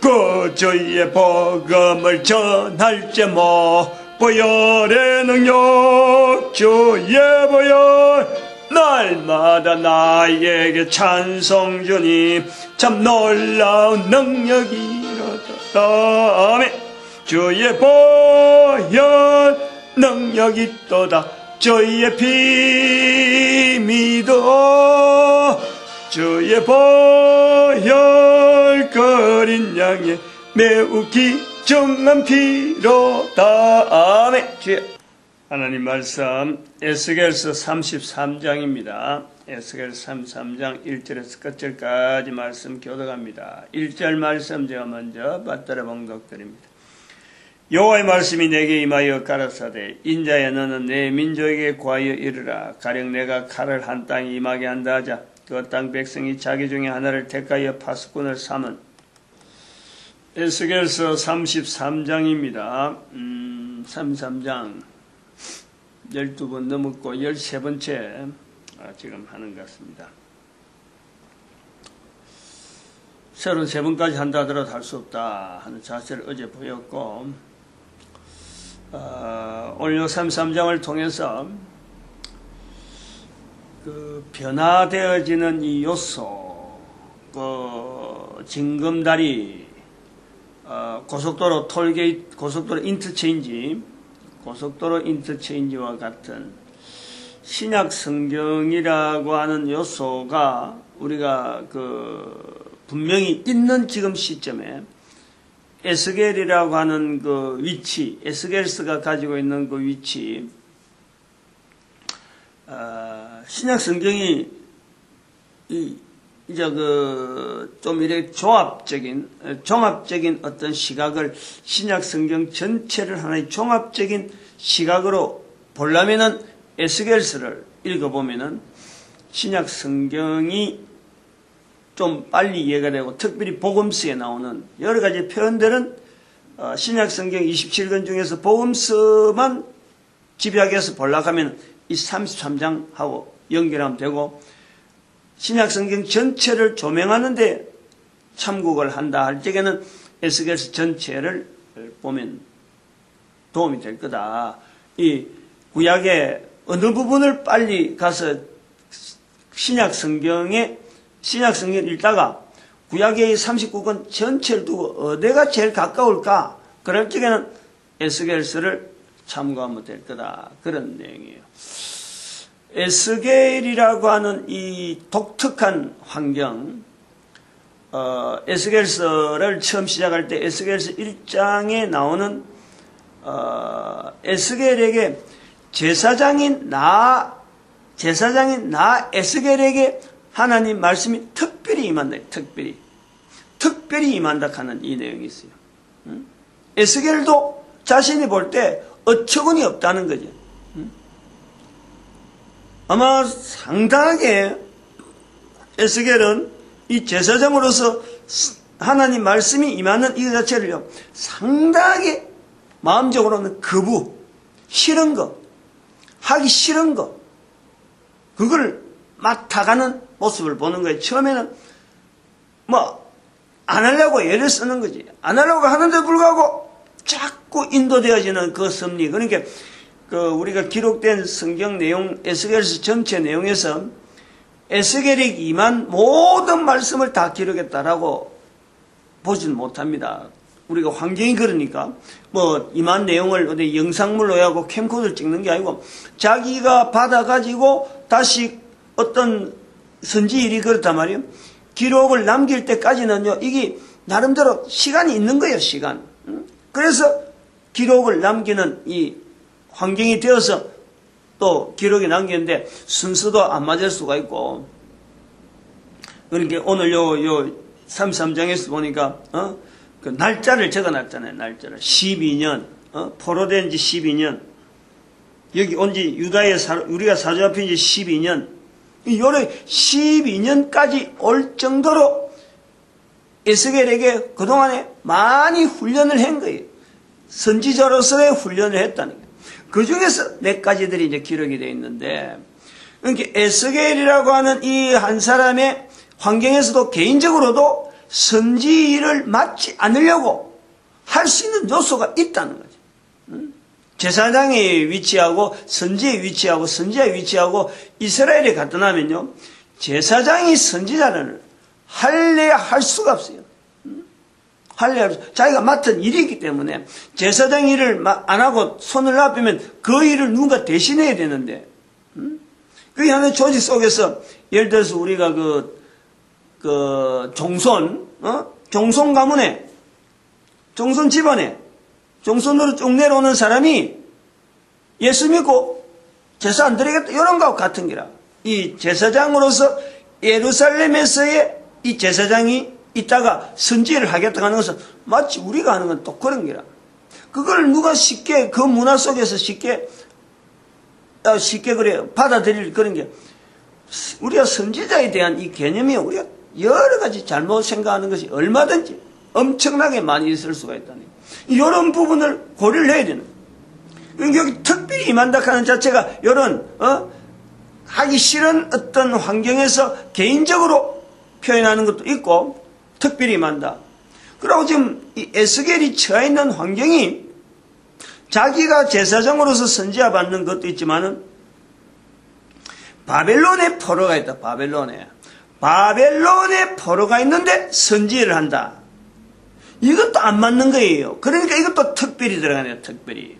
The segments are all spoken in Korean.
그 주의 복음을 전할지 보혈의 능력 주의 보혈 날마다 나에게 찬송 주님 참 놀라운 능력이로다. 아멘. 주의 보혈 능력이 있도다. 주의 피 믿어 주의 보혈 거린 양의 매우 귀중한 피로다. 아멘. 주여. 하나님 말씀 에스겔서 33장입니다. 에스겔서 33장 1절에서 끝절까지 말씀 교독합니다. 1절 말씀 제가 먼저 받들어 봉독드립니다. 여호와의 말씀이 내게 임하여 가라사대 인자야 너는 내 민족에게 구하여 이르라. 가령 내가 칼을 한 땅에 임하게 한다 하자. 그 땅 백성이 자기 중에 하나를 택하여 파수꾼을 삼은 에스겔서 33장입니다. 33장 12번 넘었고 13번째 지금 하는 것 같습니다. 새로 3번까지 한다 하더라도 할 수 없다 하는 자세를 어제 보였고 오늘 33장을 통해서 그 변화되어지는 이 요소, 그 징검다리, 고속도로 톨게이트, 고속도로 인터체인지와 같은 신약 성경이라고 하는 요소가 우리가 분명히 있는 지금 시점에 에스겔이라고 하는 그 위치, 에스겔스가 가지고 있는 그 위치, 신약 성경이 이제 좀 이렇게 종합적인 어떤 시각을 신약 성경 전체를 하나의 종합적인 시각으로 보려면은 에스겔서를 읽어보면은 신약 성경이 좀 빨리 이해가 되고 특별히 복음서에 나오는 여러 가지 표현들은 신약 성경 27권 중에서 복음서만 집약해서 보려고 하면 이 33장하고 연결하면 되고 신약 성경 전체를 조명하는데 참국을 한다 할 적에는 에스겔서 전체를 보면 도움이 될 거다. 이 구약의 어느 부분을 빨리 가서 신약 성경을 읽다가 구약의 39권 전체를 두고 어디가 제일 가까울까? 그럴 적에는 에스겔서를 참고하면 될 거다. 그런 내용이에요. 에스겔이라고 하는 이 독특한 환경, 에스겔서를 처음 시작할 때 에스겔서 1장에 나오는 에스겔에게 제사장인 나 에스겔에게 하나님 말씀이 특별히 임한다. 특별히 임한다 하는 이 내용이 있어요. 에스겔도 자신이 볼 때 어처구니 없다는 거죠. 아마 상당하게 에스겔은 이 제사장으로서 하나님 말씀이 임하는 이 자체를요, 상당하게 마음적으로는 싫은 거, 하기 싫은 거, 그걸 맡아가는 모습을 보는 거예요. 처음에는 안 하려고 애를 쓰는 거지. 안 하려고 하는데 불구하고 자꾸 인도되어지는 그 섭리. 그러니까 우리가 기록된 성경 내용, 에스겔서 전체 내용에서 에스겔에게 임한 모든 말씀을 다 기록했다라고 보지는 못합니다. 우리가 환경이 그러니까 임한 내용을 어디 영상물로 하고 캠코더를 찍는 게 아니고 자기가 받아가지고 다시 어떤 선지일이 그렇단 말이에요. 기록을 남길 때까지는요, 이게 나름대로 시간이 있는 거예요, 시간. 그래서 기록을 남기는 이 환경이 되어서 또 기록이 남기는데 순서도 안 맞을 수가 있고. 그러니까 오늘 요 33장에서 보니까 그 날짜를 적어놨잖아요. 날짜를 12년 포로된 지 12년, 여기 온 지 우리가 사로잡힌 지 12년, 요래 12년까지 올 정도로 에스겔에게 그동안에 많이 훈련을 한 거예요. 선지자로서의 훈련을 했다는 거예요. 그 중에서 몇 가지들이 이제 기록이 되어 있는데, 그러니까 에스겔이라고 하는 이 한 사람의 환경에서도 개인적으로도 선지를 맡지 않으려고 할 수 있는 요소가 있다는 거죠. 제사장이 위치하고 선지의 위치하고 선지자의 위치하고 이스라엘에 갖다 놔면요, 제사장이 선지자를 할래야 할 수가 없어요. 자기가 맡은 일이기 때문에 제사장 일을 안 하고 손을 놔두면 그 일을 누군가 대신해야 되는데, 그게 하나의 조직 속에서 예를 들어서 우리가 종손 가문에, 종손 집안에, 종손으로 쭉 내려오는 사람이 예수 믿고 제사 안 드리겠다, 이런 거하고 같은 기라. 이 제사장으로서 예루살렘에서의 이 제사장이 있다가 선지를 하겠다고 하는 것은 마치 우리가 하는 건 또 그런 기라. 그걸 누가 쉽게, 그 문화 속에서 쉽게 그래 받아들일 그런 게, 우리가 선지자에 대한 이 개념이 우리가 여러 가지 잘못 생각하는 것이 얼마든지 엄청나게 많이 있을 수가 있다니, 이런 부분을 고려를 해야 되는 거예요. 여기 특별히 임한다 하는 자체가 이런 하기 싫은 어떤 환경에서 개인적으로 표현하는 것도 있고, 특별히 임한다. 그리고 지금 이 에스겔이 처해 있는 환경이 자기가 제사장으로서 선지자 받는 것도 있지만은 바벨론에 포로가 있다. 바벨론에 포로가 있는데 선지를 한다. 이것도 안 맞는 거예요. 그러니까 이것도 특별히 들어가네요. 특별히.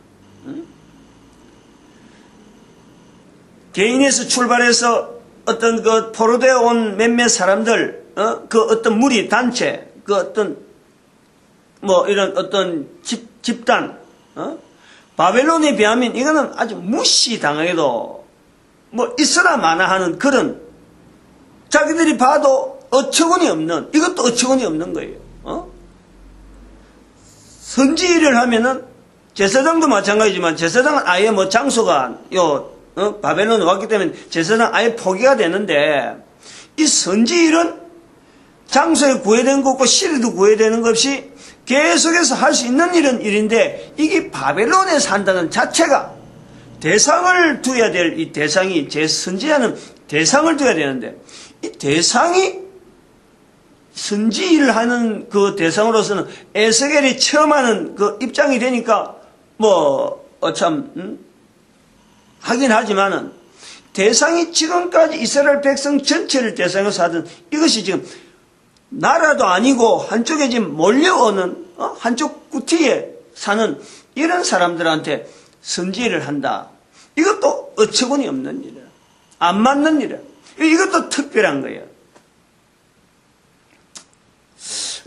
개인에서 출발해서 어떤 그 포로되어 온 몇몇 사람들, 그 어떤 무리, 단체, 그 어떤 이런 어떤 집단, 바벨론에 비하면 이거는 아주 무시당하게도 있으나 마나 하는 그런, 자기들이 봐도 어처구니 없는, 이것도 어처구니 없는 거예요. 선지일을 하면은 제사장도 마찬가지지만 제사장은 아예 장소가 바벨론에 왔기 때문에 제사장 아예 포기가 되는데, 이 선지일은 장소에 구애되는 것 없고 시리도 구애되는 것 없이 계속해서 할 수 있는 일인데, 이게 바벨론에 산다는 자체가 대상을 두어야 될 이 대상이, 제 선지자는 대상을 두어야 되는데, 이 대상이 선지일을 하는 그 대상으로서는 에스겔이 처음 하는 그 입장이 되니까 하긴 하지만은, 대상이 지금까지 이스라엘 백성 전체를 대상으로 하던 이것이 지금 나라도 아니고 한쪽에 지금 몰려오는 한쪽 구티에 사는 이런 사람들한테 선지를 한다. 이것도 어처구니 없는 일이야. 안 맞는 일이야. 이것도 특별한 거예요.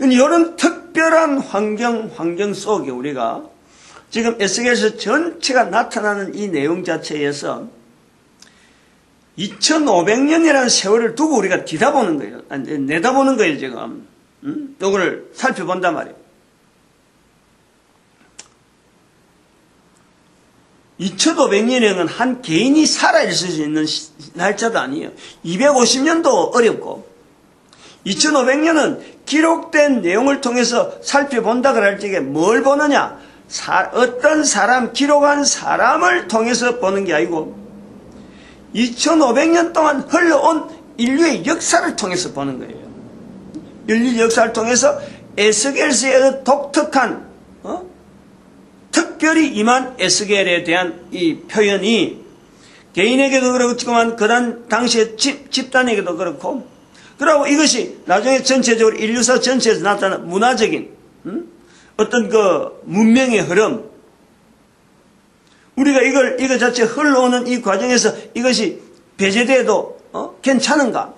이런 특별한 환경 속에 우리가 지금 에스겔서 전체가 나타나는 이 내용 자체에서 2500년이라는 세월을 두고 우리가 뒤다보는 거예요. 내다보는 거예요, 지금. 이거를 살펴본단 말이에요. 2500년에는 한 개인이 살아있을 수 있는 날짜도 아니에요. 250년도 어렵고, 2500년은 기록된 내용을 통해서 살펴본다 그럴 적에 뭘 보느냐? 어떤 사람, 기록한 사람을 통해서 보는 게 아니고 2500년 동안 흘러온 인류의 역사를 통해서 보는 거예요. 인류 역사를 통해서 에스겔서의 독특한 특별히 임한 에스겔에 대한 이 표현이 개인에게도 그렇지만 그 당시의 집단에게도 그렇고, 그리고 이것이 나중에 전체적으로 인류사 전체에서 나타난 문화적인 어떤 그 문명의 흐름, 우리가 이거 자체 흘러오는 이 과정에서 이것이 배제돼도 괜찮은가?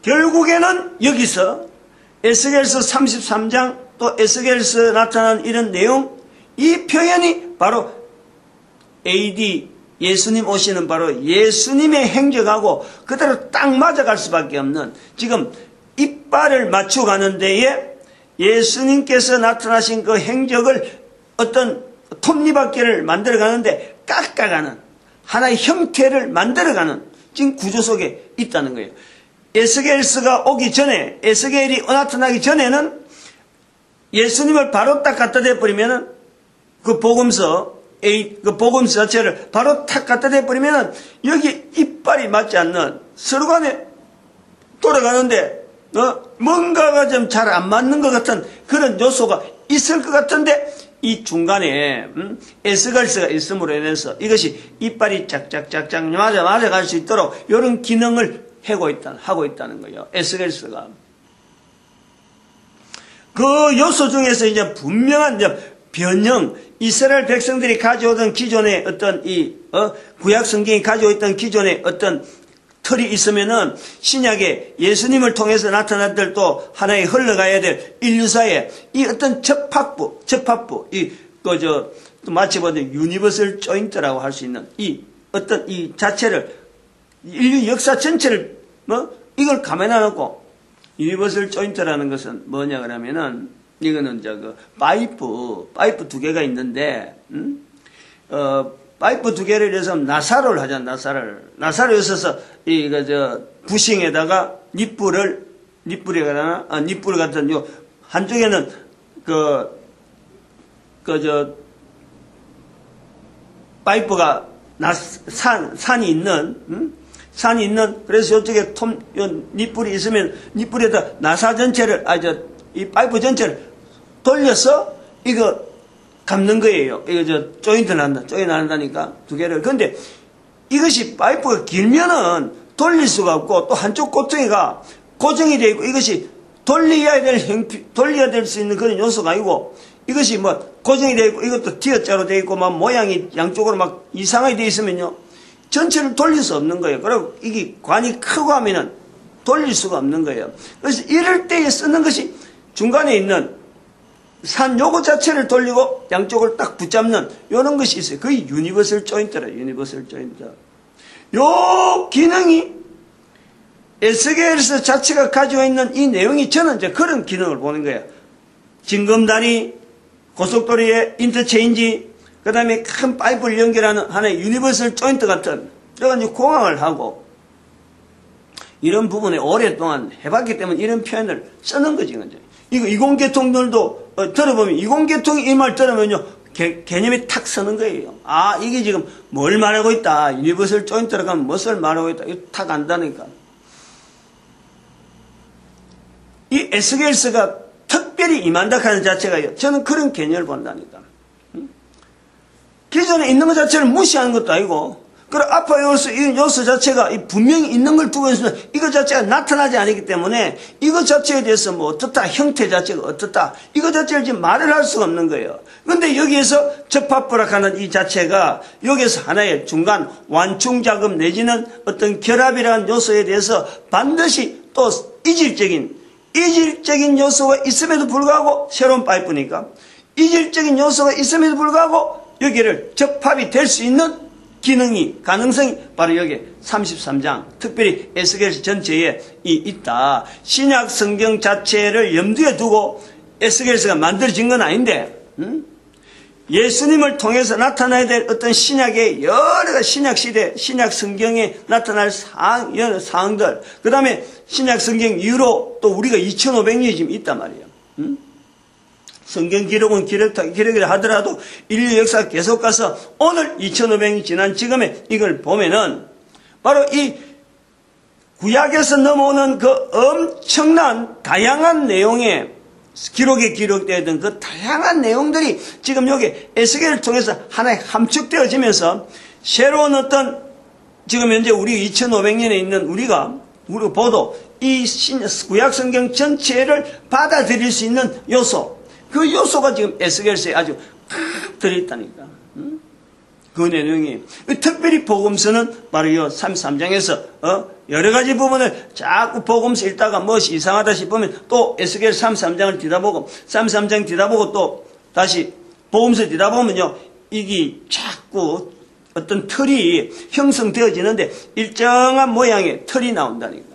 결국에는 여기서 에스겔서 33장 또 에스겔서 나타난 이런 내용, 이 표현이 바로 AD 예수님 오시는 바로 예수님의 행적하고 그대로 딱 맞아갈 수밖에 없는, 지금 이빨을 맞춰가는 데에 예수님께서 나타나신 그 행적을 어떤 톱니바퀴를 만들어가는데 깎아가는 하나의 형태를 만들어가는 지금 구조 속에 있다는 거예요. 에스겔서가 오기 전에, 에스겔이 나타나기 전에는 예수님을 바로 딱 갖다 대버리면은 그 복음서 자체를 바로 탁 갖다 대버리면은 여기 이빨이 맞지 않는 서로 간에 돌아가는데 뭔가가 좀 잘 안 맞는 것 같은 그런 요소가 있을 것 같은데 이 중간에 에스겔스가 있음으로 인해서 이것이 이빨이 짝짝짝짝 맞아갈 수 있도록 이런 기능을 하고 있다는 거예요. 에스겔스가. 그 요소 중에서 이제 분명한 변형, 이스라엘 백성들이 가져오던 기존의 어떤 구약 성경이 가지고 있던 기존의 어떤 틀이 있으면은 신약에 예수님을 통해서 나타났을 또 하나의 흘러가야 될 인류사의 이 어떤 접합부, 또 마치 보면 유니버설 조인트라고 할 수 있는 이 어떤 이 자체를 인류 역사 전체를 이걸 감안해 놓고 유니버설 조인트라는 것은 뭐냐 그러면은 이거는 파이프 두 개가 있는데 파이프 두 개를 해서 나사를 하잖아. 나사를 있어서 부싱에다가 닛불을 같은 한쪽에는 파이프가 산이 있는 그래서 이쪽에 닛불이 있으면 닛불에다 나사 전체를 이 파이프 전체를 돌려서 이거 감는 거예요. 이거 조인트 난다니까 두 개를. 근데 이것이 파이프가 길면은 돌릴 수가 없고 또 한쪽 꼬퉁이가 고정이 되어 있고 이것이 돌려야 될 수 있는 그런 요소가 아니고 이것이 고정이 되어 있고 이것도 T자로 되어 있고 모양이 양쪽으로 막 이상하게 되어 있으면요. 전체를 돌릴 수 없는 거예요. 그리고 이게 관이 크고 하면은 돌릴 수가 없는 거예요. 그래서 이럴 때에 쓰는 것이 중간에 있는 산 요거 자체를 돌리고 양쪽을 딱 붙잡는 요런 것이 있어요. 그게 유니버설 조인트라. 유니버설 조인트. 요 기능이 에스겔서 자체가 가지고 있는 이 내용이 저는 이제 그런 기능을 보는 거예요. 징검다리, 고속도로의 인터체인지, 그 다음에 큰 파이프를 연결하는 하나의 유니버설 조인트 같은 그런 공항을 하고 이런 부분에 오랫동안 해봤기 때문에 이런 표현을 쓰는 거지. 이거 이공계통들도 들어보면 이공계통이 이 말 들으면요 개념이 탁 서는 거예요. 아 이게 지금 뭘 말하고 있다. 유니버설 조인트라고 하면 무엇을 말하고 있다. 이거 탁 안다니까. 이 에스겔스가 특별히 임한다 하는 자체가 저는 그런 개념을 본다니까. 기존에 있는 것 자체를 무시하는 것도 아니고 그리고 아파 이 요소 자체가 분명히 있는 걸 두고 있으면 이것 자체가 나타나지 않기 때문에 이것 자체에 대해서 어떻다, 형태 자체가 어떻다, 이것 자체를 지금 말을 할 수가 없는 거예요. 그런데 여기에서 접합부락하는 이 자체가 여기에서 하나의 중간 완충 작업 내지는 어떤 결합이라는 요소에 대해서 반드시 또 이질적인 요소가 있음에도 불구하고 새로운 파이프니까 이질적인 요소가 있음에도 불구하고 여기를 접합이 될 수 있는 가능성이 바로 여기 33장, 특별히 에스겔서 전체에 있다. 신약 성경 자체를 염두에 두고 에스겔서가 만들어진 건 아닌데, 예수님을 통해서 나타나야 될 어떤 신약의 여러 신약 시대, 신약 성경에 나타날 여러 사항들, 그 다음에 신약 성경 이후로 또 우리가 2500년이 지금 있단 말이에요. 성경 기록은 기록이라 하더라도 인류 역사가 계속 가서 오늘 2500년이 지난 지금에 이걸 보면은 바로 이 구약에서 넘어오는 그 엄청난 다양한 내용의 기록에 기록되어 있던 그 다양한 내용들이 지금 여기 에스겔을 통해서 하나에 함축되어지면서 새로운 어떤 지금 현재 우리 2500년에 있는 우리가 보도 이 구약 성경 전체를 받아들일 수 있는 요소, 그 요소가 지금 에스겔서에 아주 팍 들어있다니까. 그 내용이 특별히 복음서는 바로 이 33장에서 여러 가지 부분을 자꾸 복음서 읽다가 무엇이 이상하다 싶으면 또 에스겔 33장을 뒤다보고 33장 뒤다보고 또 다시 복음서 뒤다보면요 이게 자꾸 어떤 틀이 형성되어지는데 일정한 모양의 틀이 나온다니까.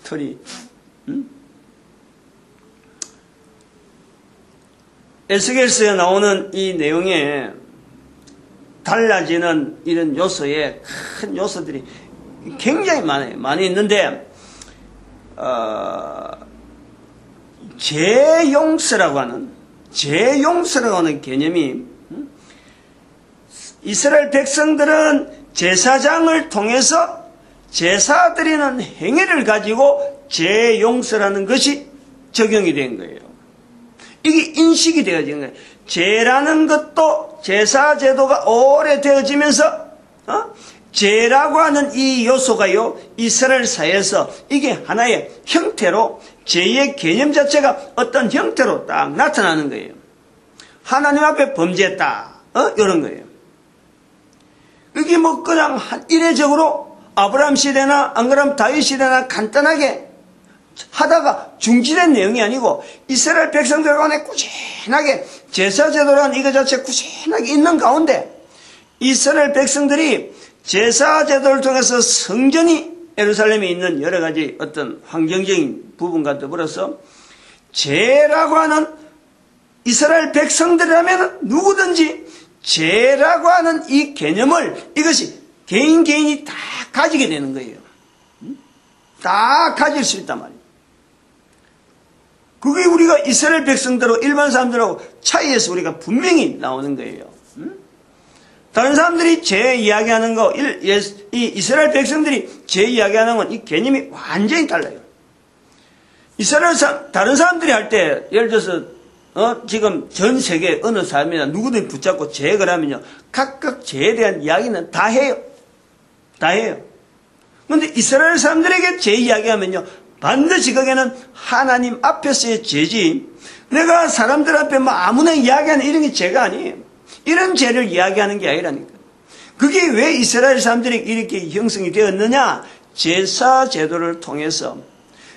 틀이. 에스겔서에 나오는 이 내용에 달라지는 이런 요소에 큰 요소들이 굉장히 많아요. 많이 있는데 재용서라고 하는 개념이 이스라엘 백성들은 제사장을 통해서 제사 드리는 행위를 가지고 죄 용서라는 것이 적용이 된 거예요. 이게 인식이 되어진 거예요. 죄라는 것도 제사 제도가 오래되어지면서 죄라고 하는 이 요소가요, 이스라엘 사회에서 이게 하나의 형태로 죄의 개념 자체가 어떤 형태로 딱 나타나는 거예요. 하나님 앞에 범죄했다. 이런 거예요. 이게 뭐 그냥 이례적으로 아브라함 시대나 안 그러면 다윗 시대나 간단하게 하다가 중지된 내용이 아니고 이스라엘 백성들 간에 꾸준하게 제사제도라는 이거 자체 꾸준하게 있는 가운데 이스라엘 백성들이 제사제도를 통해서 성전이 예루살렘에 있는 여러 가지 어떤 환경적인 부분과 더불어서 죄라고 하는 이스라엘 백성들이라면 누구든지 죄라고 하는 이 개념을 이것이 개인이 다 가지게 되는 거예요. 다 가질 수 있단 말이에요. 그게 우리가 이스라엘 백성들하고 일반 사람들하고 차이에서 우리가 분명히 나오는 거예요. 다른 사람들이 죄 이야기하는 거, 이 이스라엘 백성들이 죄 이야기하는 건 이 개념이 완전히 달라요. 다른 사람들이 할 때, 예를 들어서, 지금 전 세계 어느 사람이나 누구든 붙잡고 죄 그러면요, 각각 죄에 대한 이야기는 다 해요. 다 해요. 그런데 이스라엘 사람들에게 죄 이야기하면요, 반드시 거기에는 하나님 앞에서의 죄지, 내가 사람들 앞에 뭐 아무나 이야기하는 이런 게 죄가 아니에요. 이런 죄를 이야기하는 게 아니라니까. 그게 왜 이스라엘 사람들이 이렇게 형성이 되었느냐? 제사 제도를 통해서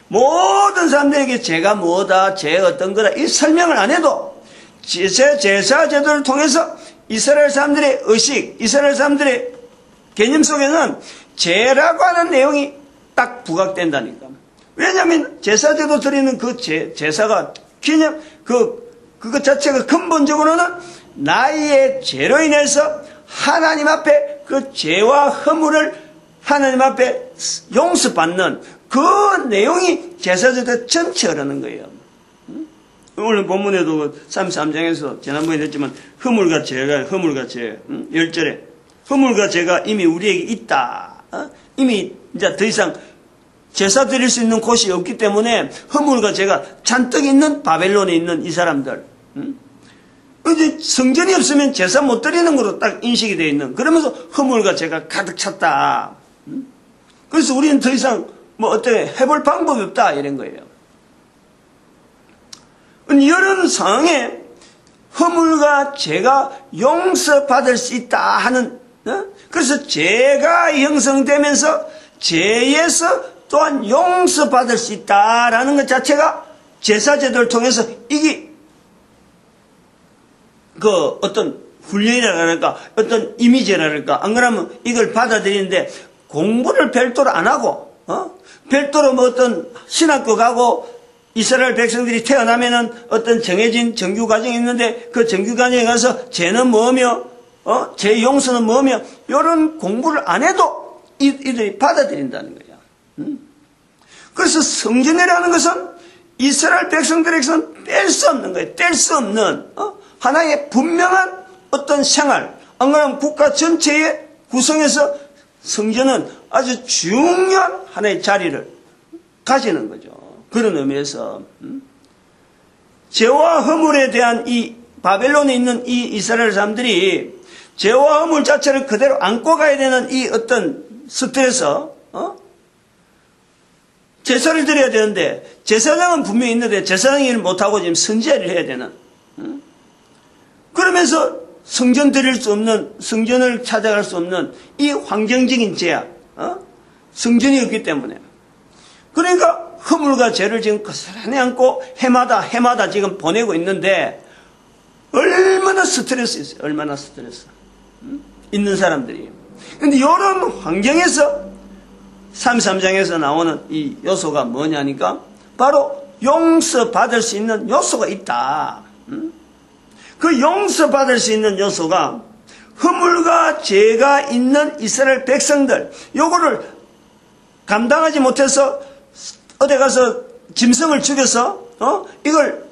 모든 사람들에게 죄가 뭐다, 죄 어떤 거다 이 설명을 안 해도 제사 제도를 통해서 이스라엘 사람들의 의식, 이스라엘 사람들의 개념 속에는 죄라고 하는 내용이 딱 부각된다니까. 왜냐하면 제사 제도 드리는 그 제사가 기념 그것 자체가 근본적으로는 나의 죄로 인해서 하나님 앞에 그 죄와 허물을 하나님 앞에 용서받는 그 내용이 제사제도 전체에 흐르는 거예요. 오늘 본문에도 33장에서 지난번에 했지만 허물과 죄, 10절에 허물과 죄가 이미 우리에게 있다. 이미 이제 더 이상 제사 드릴 수 있는 곳이 없기 때문에 허물과 죄가 잔뜩 있는 바벨론에 있는 이 사람들. 이제 성전이 없으면 제사 못 드리는 거로 딱 인식이 되어 있는, 그러면서 허물과 죄가 가득 찼다. 그래서 우리는 더 이상 뭐 어떻게 해볼 방법이 없다 이런 거예요. 이런 상황에 허물과 죄가 용서받을 수 있다 하는, 그래서 죄가 형성되면서 죄에서 또한 용서받을 수 있다라는 것 자체가 제사제도를 통해서 이게 어떤 훈련이랄까, 어떤 이미지랄까, 안 그러면 이걸 받아들이는데 공부를 별도로 안 하고, 별도로 뭐 어떤 신학교 가고 이스라엘 백성들이 태어나면은 어떤 정해진 정규 과정이 있는데 그 정규 과정에 가서 죄는 뭐며, 죄 용서는 뭐며, 이런 공부를 안 해도 이들이 받아들인다는 거야. 그래서 성전이라는 것은 이스라엘 백성들에게서는 뗄 수 없는 거예요. 뗄 수 없는, 하나의 분명한 어떤 생활, 안 그러면 국가 전체의 구성에서 성전은 아주 중요한 하나의 자리를 가지는 거죠. 그런 의미에서 죄와 허물에 대한 이 바벨론에 있는 이 이스라엘 사람들이 죄와 허물 자체를 그대로 안고 가야 되는 이 어떤 스트레스, 제사를 드려야 되는데 제사장은 분명히 있는데 제사장 일을 못하고 지금 선지자를 해야 되는, 그러면서 성전 드릴 수 없는, 성전을 찾아갈 수 없는 이 환경적인 제약, 성전이 없기 때문에. 그러니까 허물과 죄를 지금 고스란히 안고 해마다 지금 보내고 있는데 얼마나 스트레스 있어요. 얼마나 스트레스. 있는 사람들이. 근데 이런 환경에서 33장에서 나오는 이 요소가 뭐냐니까 바로 용서받을 수 있는 요소가 있다. 그 용서받을 수 있는 요소가 허물과 죄가 있는 이스라엘 백성들, 요거를 감당하지 못해서 어디 가서 짐승을 죽여서 이걸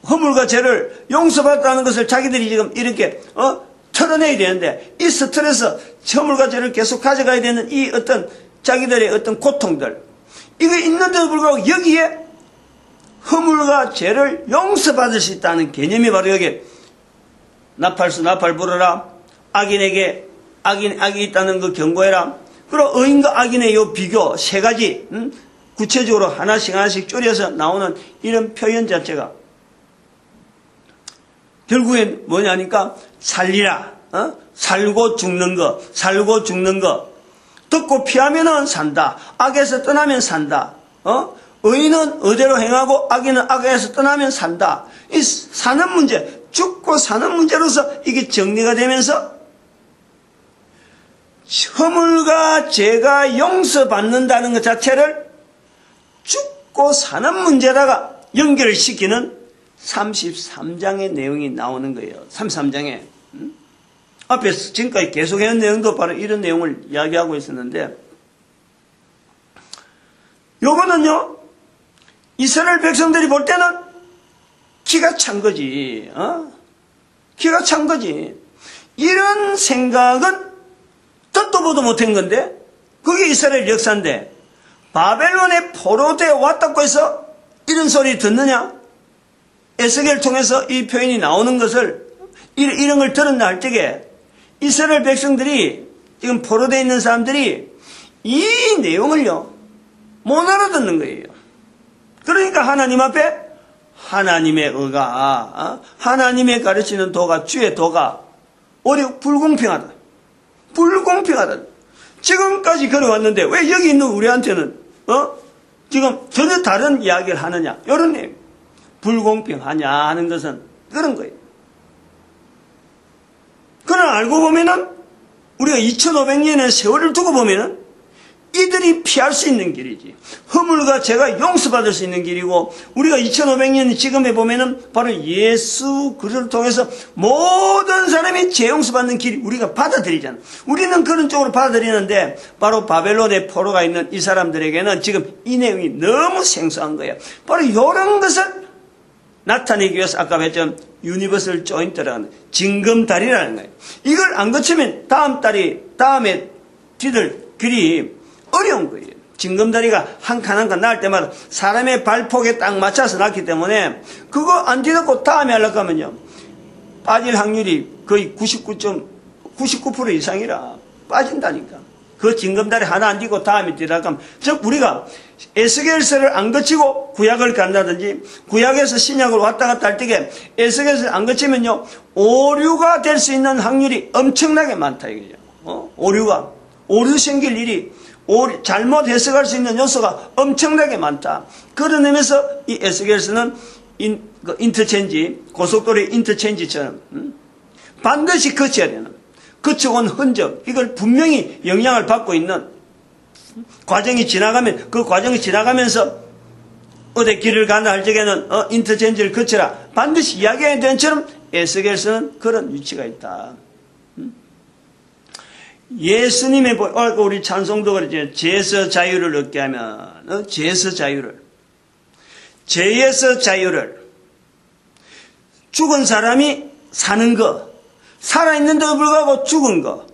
허물과 죄를 용서받았다는 것을 자기들이 지금 이렇게 털어내야 되는데, 이 스트레스, 허물과 죄를 계속 가져가야 되는 이 어떤 자기들의 어떤 고통들, 이거 있는데도 불구하고 여기에 허물과 죄를 용서받을 수 있다는 개념이 바로 여기 나팔수 나팔 불어라, 악인에게 악이 있다는 거 경고해라. 그리고 의인과 악인의 요 비교 세 가지 구체적으로 하나씩 줄여서 나오는 이런 표현 자체가 결국엔 뭐냐니까 살리라, 살고 죽는 거 듣고 피하면은 산다, 악에서 떠나면 산다, 의인은 의대로 행하고 악인은 악에서 떠나면 산다. 이 사는 문제, 죽고 사는 문제로서 이게 정리가 되면서 허물과 죄가 용서받는다는 것 자체를 죽고 사는 문제다가 연결시키는 33장의 내용이 나오는 거예요. 33장에. 앞에서 지금까지 계속해온 내용도 바로 이런 내용을 이야기하고 있었는데, 요거는요, 이스라엘 백성들이 볼 때는 기가 찬 거지. 기가 찬 거지. 이런 생각은 듣도 보도 못한 건데, 그게 이스라엘 역사인데, 바벨론에 포로되어 왔다고 해서 이런 소리 듣느냐? 에스겔을 통해서 이 표현이 나오는 것을, 이런 걸 들었나 할 적에, 이스라엘 백성들이, 지금 포로되어 있는 사람들이 이 내용을요, 못 알아듣는 거예요. 그러니까 하나님 앞에 하나님의 의가, 하나님의 가르치는 도가, 주의 도가 불공평하다. 불공평하다. 지금까지 걸어왔는데 왜 여기 있는 우리한테는 지금 전혀 다른 이야기를 하느냐, 이런 내용. 불공평하냐 하는 것은 그런 거예요. 그러나 알고 보면은 우리가 2500년의 세월을 두고 보면은 이들이 피할 수 있는 길이지. 허물과 죄가 용서받을 수 있는 길이고, 우리가 2500년 지금에 보면은 바로 예수 그리스도를 통해서 모든 사람이 죄 용서받는 길이 우리가 받아들이잖아. 우리는 그런 쪽으로 받아들이는데, 바로 바벨론에 포로가 있는 이 사람들에게는 지금 이 내용이 너무 생소한 거예요. 바로 이런 것을 나타내기 위해서 아까 했던 유니버설 조인트라는 징검다리라는 거예요. 이걸 안 거치면 다음에 뒤들 길이 어려운 거예요. 징검다리가 한 칸 한 칸 나올 때마다 사람의 발폭에 딱 맞춰서 났기 때문에 그거 안 뒤덮고 다음에 하려고 하면요, 빠질 확률이 거의 99% 이상이라 빠진다니까. 그 징검다리 하나 안 뒤고 다음에 뒤라고 하면, 즉 우리가 에스겔서를 안 거치고 구약을 간다든지 구약에서 신약으로 왔다 갔다 할 때에 에스겔서를 안 거치면요, 오류가 될 수 있는 확률이 엄청나게 많다 이거죠. 오류 생길 일이, 잘못 해석할 수 있는 요소가 엄청나게 많다. 그런 의미에서 이 에스겔서는 인터체인지, 고속도로의 인터체인지처럼 반드시 거쳐야 되는, 거쳐온 흔적, 이걸 분명히 영향을 받고 있는 과정이 지나가면, 그 과정이 지나가면서 어디 길을 간다 할 적에는 인터체인지를 거쳐라 반드시 이야기해야 되는 처럼 에스겔서는 그런 위치가 있다. 예수님의, 우리 찬송도 그러죠. 죄에서 자유를 얻게 하면, 죄에서 자유를, 죽은 사람이 사는 거, 살아있는데도 불구하고 죽은 거,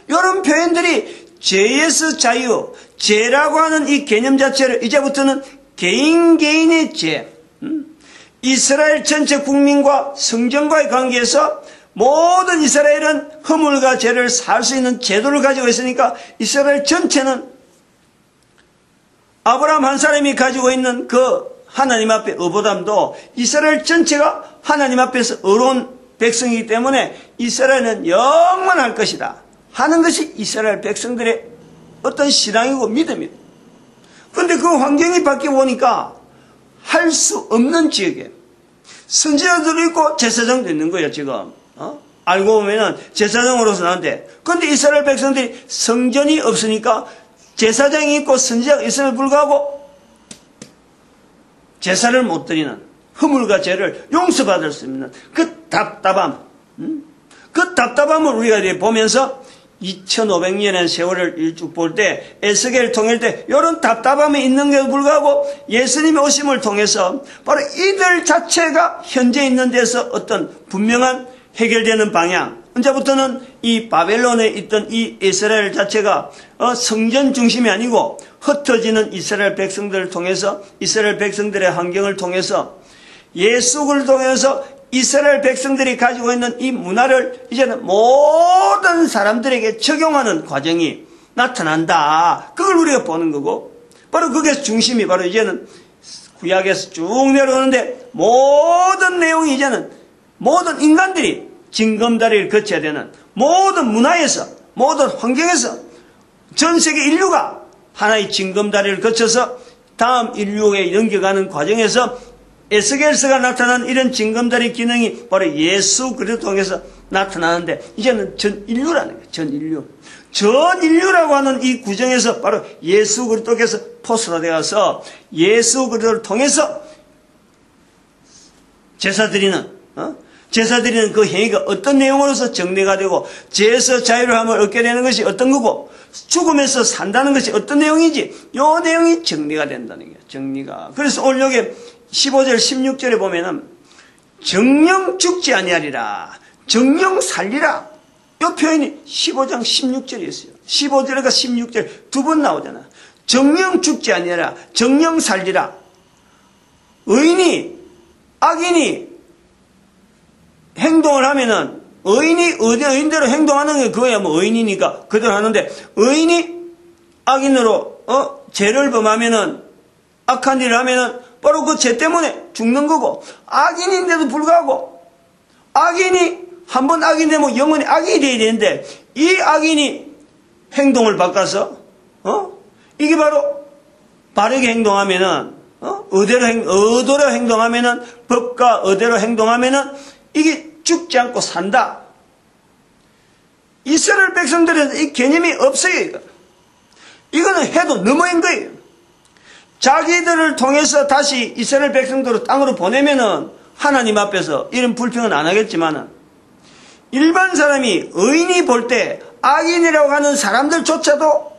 이런 표현들이 죄에서 자유, 죄라고 하는 이 개념 자체를 이제부터는 개인의 죄, 이스라엘 전체 국민과 성전과의 관계에서 모든 이스라엘은 허물과 죄를 살 수 있는 제도를 가지고 있으니까 이스라엘 전체는 아브라함 한 사람이 가지고 있는 그 하나님 앞에 의보담도 이스라엘 전체가 하나님 앞에서 의로운 백성이기 때문에 이스라엘은 영원할 것이다 하는 것이 이스라엘 백성들의 어떤 신앙이고 믿음이다. 그런데 그 환경이 바뀌어 보니까 할 수 없는 지역에 선지자들도 있고 제사장도 있는 거예요 지금. 알고 보면은 제사장으로서 나는데, 그런데 이스라엘 백성들이 성전이 없으니까 제사장이 있고 선지자가 있음에 불구하고 제사를 못 드리는, 허물과 죄를 용서받을 수 있는 그 답답함, 그 답답함을 우리가 이제 보면서 2500년의 세월을 일찍 볼 때, 에스겔을 통할 때 이런 답답함이 있는 게 불구하고 예수님의 오심을 통해서 바로 이들 자체가 현재 있는 데서 어떤 분명한 해결되는 방향, 언제부터는 이 바벨론에 있던 이 이스라엘 자체가 성전 중심이 아니고 흩어지는 이스라엘 백성들을 통해서, 이스라엘 백성들의 환경을 통해서, 예수를 통해서 이스라엘 백성들이 가지고 있는 이 문화를 이제는 모든 사람들에게 적용하는 과정이 나타난다. 그걸 우리가 보는 거고, 바로 그게 중심이 바로 이제는 구약에서 쭉 내려오는데, 모든 내용이 이제는 모든 인간들이 징검다리를 거쳐야 되는 모든 문화에서, 모든 환경에서 전 세계 인류가 하나의 징검다리를 거쳐서 다음 인류에 넘겨가는 과정에서 에스겔서가 나타난 이런 징검다리 기능이 바로 예수 그리스도 통해서 나타나는데, 이제는 전 인류라는 거예요. 전 인류. 전 인류라고 하는 이 구정에서 바로 예수 그리스도께서 포스라되어서 예수 그리스도를 통해서 제사 드리는 그 행위가 어떤 내용으로서 정리가 되고, 죄에서 자유함을 얻게 되는 것이 어떤 거고, 죽음에서 산다는 것이 어떤 내용인지, 이 내용이 정리가 된다는 거예요. 정리가. 그래서 오늘 여기 15절 16절에 보면은 정령 죽지 아니하리라, 정령 살리라, 이 표현이 15장 16절이었어요. 15절과 16절 두 번 나오잖아. 정령 죽지 아니하리라, 정령 살리라. 의인이 악인이 행동을 하면은, 의인대로 행동하는 게 그거야. 뭐 의인이니까 그대로 하는데, 의인이 악인으로 죄를 범하면은, 악한 일을 하면은 바로 그 죄 때문에 죽는 거고, 악인인데도 불구하고 악인이 한번 악인이 되면 영원히 악인이 돼야 되는데, 이 악인이 행동을 바꿔서 이게 바로 바르게 행동하면은, 의대로 행동하면은, 법과 의대로 행동하면은 이게 죽지 않고 산다. 이스라엘 백성들은 이 개념이 없어요. 이거는 해도 너무한 거예요. 자기들을 통해서 다시 이스라엘 백성들을 땅으로 보내면은 하나님 앞에서 이런 불평은 안 하겠지만은, 일반 사람이 의인이 볼 때 악인이라고 하는 사람들조차도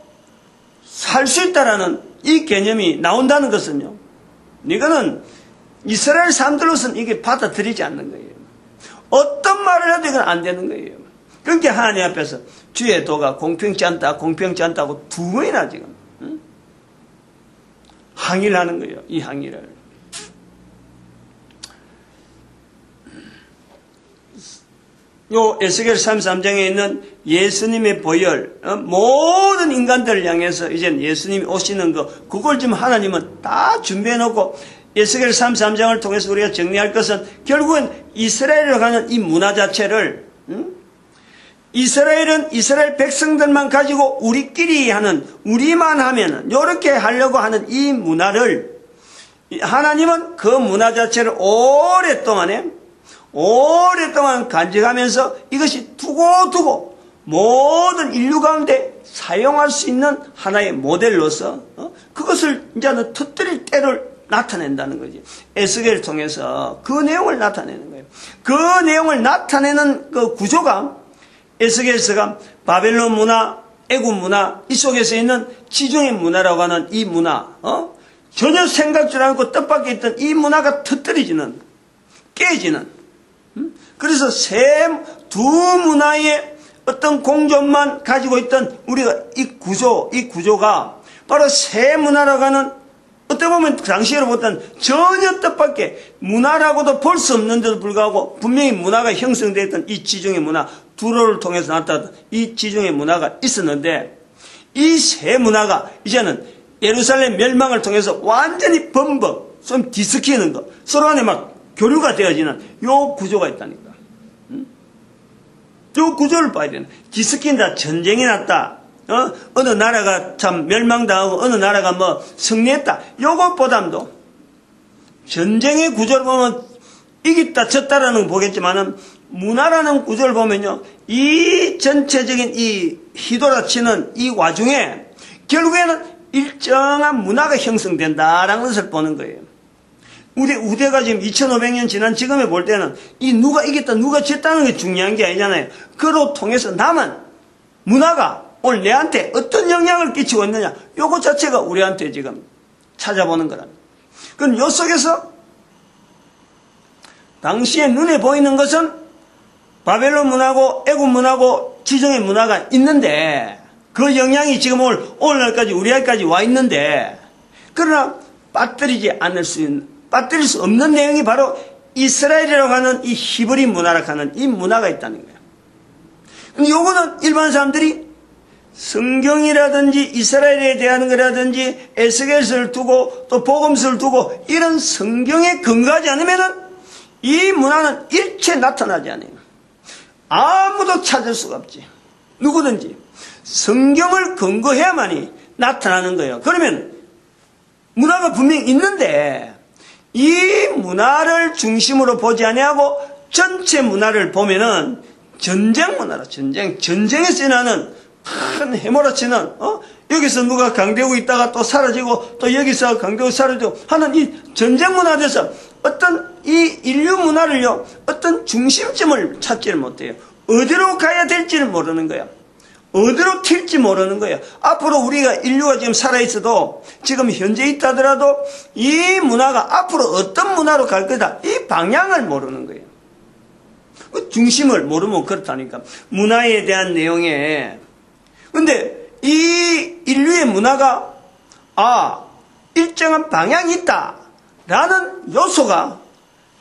살 수 있다라는 이 개념이 나온다는 것은요, 이거는 이스라엘 사람들로서는 이게 받아들이지 않는 거예요. 어떤 말을 해도 이건 안 되는 거예요. 그러니까 하나님 앞에서 주의 도가 공평치 않다고 두 번이나 지금 항의를 하는 거예요. 이 항의를. 요 에스겔 33장에 있는 예수님의 보혈, 모든 인간들을 향해서 이제 예수님이 오시는 거, 그걸 지금 하나님은 다 준비해 놓고, 에스겔 33장을 통해서 우리가 정리할 것은 결국은 이스라엘을 가는 이 문화 자체를, 이스라엘은 이스라엘 백성들만 가지고 우리끼리 하는, 우리만 하면은 요렇게 하려고 하는 이 문화를, 하나님은 그 문화 자체를 오랫동안 간직하면서 이것이 두고두고 모든 인류 가운데 사용할 수 있는 하나의 모델로서 그것을 이제는 터뜨릴 때를 나타낸다는 거지. 에스겔을 통해서 그 내용을 나타내는 거예요. 그 내용을 나타내는 그 구조가 에스겔서가 바벨론 문화, 애굽 문화, 이 속에서 있는 지중해 문화라고 하는 이 문화, 전혀 생각지 않고 뜻밖에 있던 이 문화가 터뜨려지는, 깨지는, 그래서 두 문화의 어떤 공존만 가지고 있던 우리가 이 구조가 바로 세 문화라고 하는, 어떻게 보면 당시로부터는 전혀 뜻밖의 문화라고도 볼 수 없는데도 불구하고 분명히 문화가 형성되어 있던 이 지중해 문화, 두로를 통해서 나타났던 이 지중해 문화가 있었는데, 이 세 문화가 이제는 예루살렘 멸망을 통해서 완전히 좀 뒤섞이는 거, 서로 간에 막 교류가 되어지는 요 구조가 있다니까. 요 구조를 봐야 되는. 뒤섞인다, 전쟁이 났다, 어느 나라가 참 멸망당하고 어느 나라가 뭐 승리했다, 요것보다도 전쟁의 구조를 보면 이겼다 졌다라는 걸 보겠지만은, 문화라는 구조를 보면요, 이 전체적인 이 휘돌아치는 이 와중에 결국에는 일정한 문화가 형성된다라는 것을 보는 거예요. 우대가 지금 2500년 지난 지금에 볼 때는 이 누가 이겼다 누가 졌다는 게 중요한 게 아니잖아요. 그로 통해서 남은 문화가 오늘 내한테 어떤 영향을 끼치고 있느냐, 요것 자체가 우리한테 지금 찾아보는 거랍니다. 그럼 요 속에서 당시에 눈에 보이는 것은 바벨론 문화고 애굽 문화고 지정의 문화가 있는데, 그 영향이 지금 오늘날까지 우리에게까지 와 있는데, 그러나 빠뜨릴 수 없는 내용이 바로 이스라엘이라고 하는 이 히브리 문화라고 하는 이 문화가 있다는 거예요. 근데 요거는 일반 사람들이 성경이라든지 이스라엘에 대한 거라든지 에스겔서를 두고 또 복음서를 두고 이런 성경에 근거하지 않으면은 이 문화는 일체 나타나지 않아요. 아무도 찾을 수가 없지. 누구든지 성경을 근거해야만이 나타나는 거예요. 그러면 문화가 분명히 있는데 이 문화를 중심으로 보지 아니하고 전체 문화를 보면은 전쟁 문화라. 전쟁에서 일어나는 큰 해몰아치는 여기서 누가 강대고 있다가 또 사라지고 또 여기서 강대고 사라지고 하는 이 전쟁 문화에서 어떤 이 인류 문화를요 어떤 중심점을 찾지를 못해요. 어디로 가야 될지를 모르는 거예요. 어디로 튈지 모르는 거예요. 앞으로 우리가 인류가 지금 살아있어도 지금 현재 있다더라도 이 문화가 앞으로 어떤 문화로 갈 거다. 이 방향을 모르는 거예요. 그 중심을 모르면 그렇다니까. 문화에 대한 내용에. 근데 이 인류의 문화가 일정한 방향이 있다라는 요소가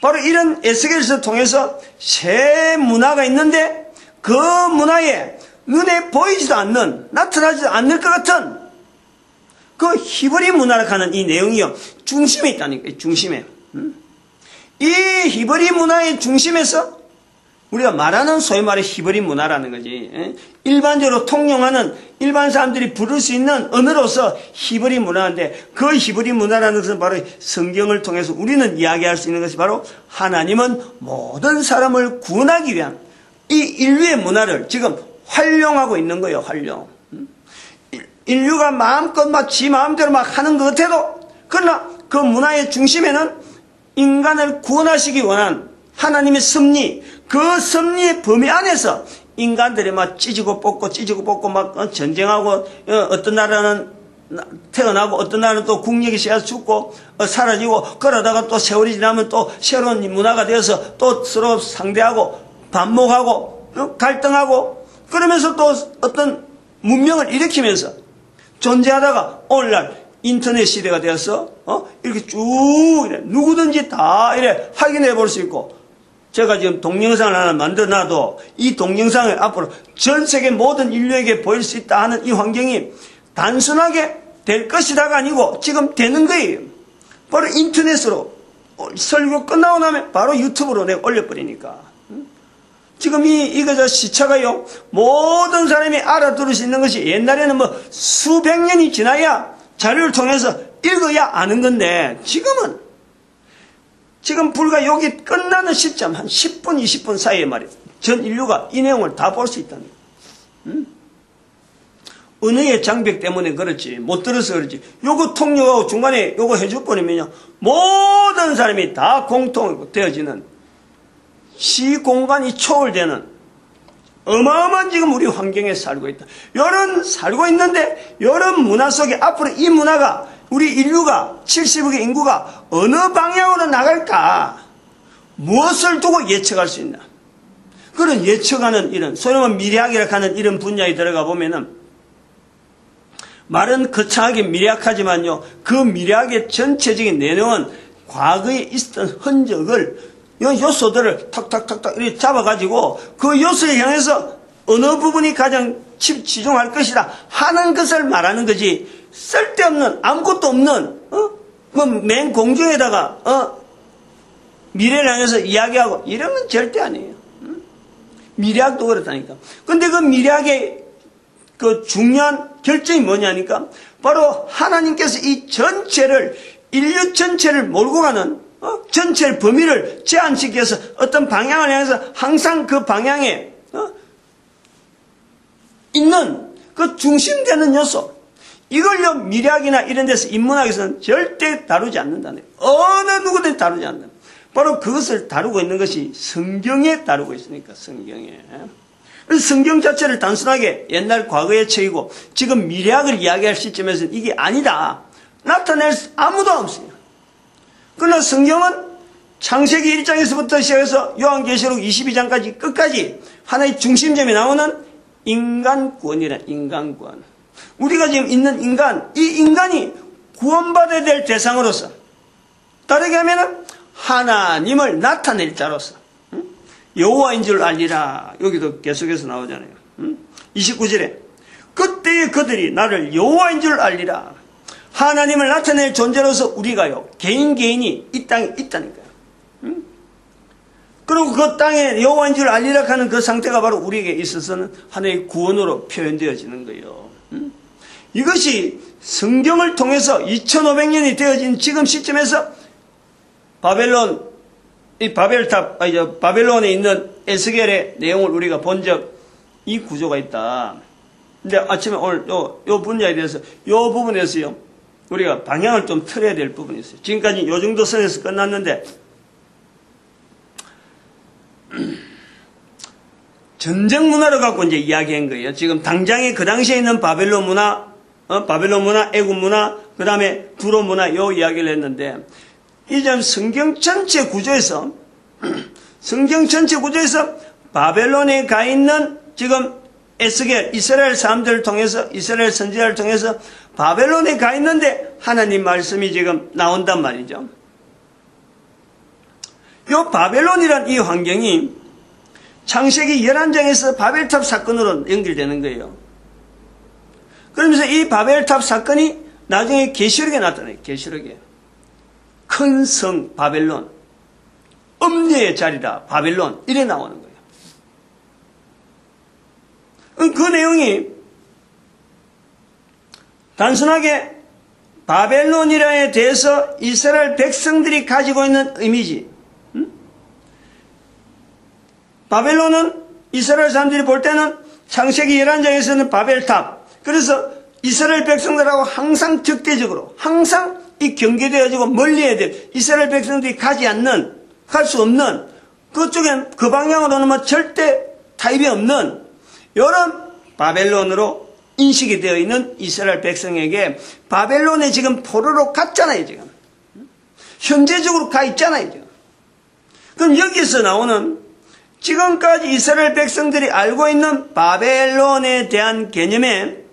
바로 이런 에스겔서를 통해서 새 문화가 있는데 그 문화에 눈에 보이지도 않는, 나타나지도 않을 것 같은 그 히브리 문화라고 하는 이 내용이요. 중심에 있다니까요. 중심에. 이 히브리 문화의 중심에서 우리가 말하는 소위 말해 히브리 문화라는 거지. 일반적으로 통용하는 일반 사람들이 부를 수 있는 언어로서 히브리 문화인데 그 히브리 문화라는 것은 바로 성경을 통해서 우리는 이야기할 수 있는 것이 바로 하나님은 모든 사람을 구원하기 위한 이 인류의 문화를 지금 활용하고 있는 거예요. 활용. 인류가 마음껏 지 마음대로 하는 것 같아도 그러나 그 문화의 중심에는 인간을 구원하시기 원한 하나님의 섭리, 그 섭리의 범위 안에서 인간들이 찢고 뽑고 전쟁하고 어떤 나라는 태어나고 어떤 나라는 또 국력이 쇠해서 죽고 사라지고 그러다가 또 세월이 지나면 또 새로운 문화가 되어서 또 서로 상대하고 반목하고 갈등하고 그러면서 또 어떤 문명을 일으키면서 존재하다가 오늘날 인터넷 시대가 되어서 이렇게 쭉 누구든지 다 이래 확인해 볼 수 있고 제가 지금 동영상을 하나 만들어 놔도 이 동영상을 앞으로 전 세계 모든 인류에게 보일 수 있다 하는 이 환경이 단순하게 될 것이다가 아니고 지금 되는 거예요. 바로 인터넷으로 설교 끝나고 나면 바로 유튜브로 내가 올려버리니까. 지금 이거 시차가요, 모든 사람이 알아들을 수 있는 것이 옛날에는 수백 년이 지나야 자료를 통해서 읽어야 아는 건데, 지금 불과 여기 끝나는 시점, 한 10분, 20분 사이에 말이에요. 전 인류가 이 내용을 다 볼 수 있다는 거예요. 언어의 장벽 때문에 그렇지, 못 들어서 그렇지, 요거 통역하고 중간에 요거 해줄 뻔이면요, 모든 사람이 다 공통되어지는 시공간이 초월되는 어마어마한 지금 우리 환경에 살고 있다. 살고 있는데 이런 문화 속에 앞으로 이 문화가 우리 인류가 70억의 인구가 어느 방향으로 나갈까 무엇을 두고 예측할 수 있나 그런 예측하는 이런 소위 말하면 미래학이라고 하는 이런 분야에 들어가 보면은 말은 거창하게 미래학하지만요 그 미래학의 전체적인 내용은 과거에 있었던 흔적을 요소들을 탁탁탁탁 이렇게 잡아가지고 그 요소에 향해서 어느 부분이 가장 치중할 것이다 하는 것을 말하는 거지 쓸데없는 아무것도 없는 맨 공중에다가 미래를 향해서 이야기하고 이런 건 절대 아니에요. 미래학도 그렇다니까. 근데 그 미래학의 그 중요한 결정이 뭐냐니까 바로 하나님께서 이 전체를 인류 전체를 몰고 가는 전체 범위를 제한시키기 위해서 어떤 방향을 향해서 항상 그 방향에 있는 그 중심되는 요소 이걸요 미래학이나 이런 데서 인문학에서는 절대 다루지 않는다네. 어느 누구든 다루지 않는다. 바로 그것을 다루고 있는 것이 성경에 다루고 있으니까 성경에. 그래서 성경 자체를 단순하게 옛날 과거의 책이고 지금 미래학을 이야기할 시점에서는 이게 아니다. 나타낼 아무도 없어요. 그러나 성경은 창세기 1장에서부터 시작해서 요한계시록 22장까지 끝까지 하나의 중심점에 나오는 인간 구원이란 인간 구원. 우리가 지금 있는 인간, 이 인간이 구원받아야 될 대상으로서, 다르게 하면 하나님을 나타낼 자로서, 여호와인 줄 알리라. 여기도 계속해서 나오잖아요. 29절에 그때에 그들이 나를 여호와인 줄 알리라. 하나님을 나타낼 존재로서 우리가요, 개인이 이 땅에 있다니까요. 그리고 그 땅에 여호와인 줄 알리라 하는 그 상태가 바로 우리에게 있어서는 하나의 구원으로 표현되어지는 거예요. 이것이 성경을 통해서 2500년이 되어진 지금 시점에서 바벨론에 있는 에스겔의 내용을 우리가 본 적, 이 구조가 있다. 근데 아침에 오늘 요 분야에 대해서, 요 부분에서요, 우리가 방향을 좀 틀어야 될 부분이 있어요. 지금까지 요 정도 선에서 끝났는데, 전쟁 문화를 갖고 이제 이야기한 거예요. 지금 당장에 그 당시에 있는 바벨론 문화, 애굽 문화, 그 다음에 두로 문화, 요 이야기를 했는데, 이제 성경 전체 구조에서 바벨론에 가 있는 지금 에스겔, 이스라엘 사람들을 통해서, 이스라엘 선지자를 통해서 바벨론에 가 있는데 하나님 말씀이 지금 나온단 말이죠. 요 바벨론이란 이 환경이 창세기 11장에서 바벨탑 사건으로 연결되는 거예요. 그러면서 이 바벨탑 사건이 나중에 계시록에 나타나요. 계시록에. 큰 성 바벨론, 엄녀의 자리다 바벨론, 이래 나오는 거예요. 그 내용이 단순하게 바벨론이라에 대해서 이스라엘 백성들이 가지고 있는 이미지, 바벨론은 이스라엘 사람들이 볼 때는 창세기 11장에서는 바벨탑, 그래서 이스라엘 백성들하고 항상 적대적으로, 항상 이 경계되어지고 멀리해야 될, 이스라엘 백성들이 갈 수 없는, 그쪽엔 그 방향으로는 뭐 절대 타입이 없는 이런 바벨론으로 인식이 되어 있는 이스라엘 백성에게 바벨론에 지금 포로로 갔잖아요, 지금. 현재적으로 가 있잖아요, 지금. 그럼 여기서 나오는 지금까지 이스라엘 백성들이 알고 있는 바벨론에 대한 개념에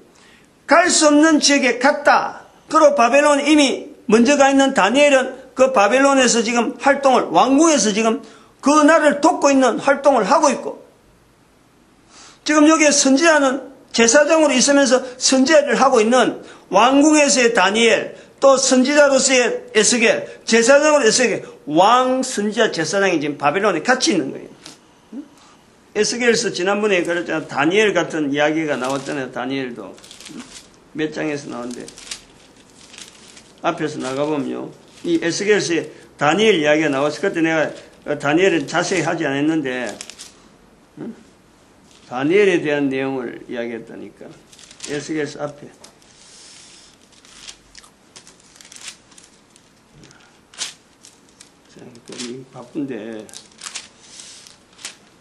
갈 수 없는 지역에 갔다. 그리고 바벨론에 이미 먼저 가 있는 다니엘은 그 바벨론에서 지금 활동을, 왕궁에서 지금 그 나라를 돕고 있는 활동을 하고 있고, 지금 여기에 선지자는 제사장으로 있으면서 선지자를 하고 있는 왕궁에서의 다니엘, 또 선지자로서의 에스겔, 제사장으로 에스겔, 왕, 선지자, 제사장이 지금 바벨론에 같이 있는 거예요. 에스겔에서 지난번에 그랬잖아요. 다니엘 같은 이야기가 나왔잖아요. 다니엘도 몇 장에서 나오는데 앞에서 나가보면요, 이 에스겔에서 다니엘 이야기가 나왔을 그때 내가 다니엘은 자세히 하지 않았는데 다니엘에 대한 내용을 이야기했다니까. 에스겔서 앞에. 자, 바쁜데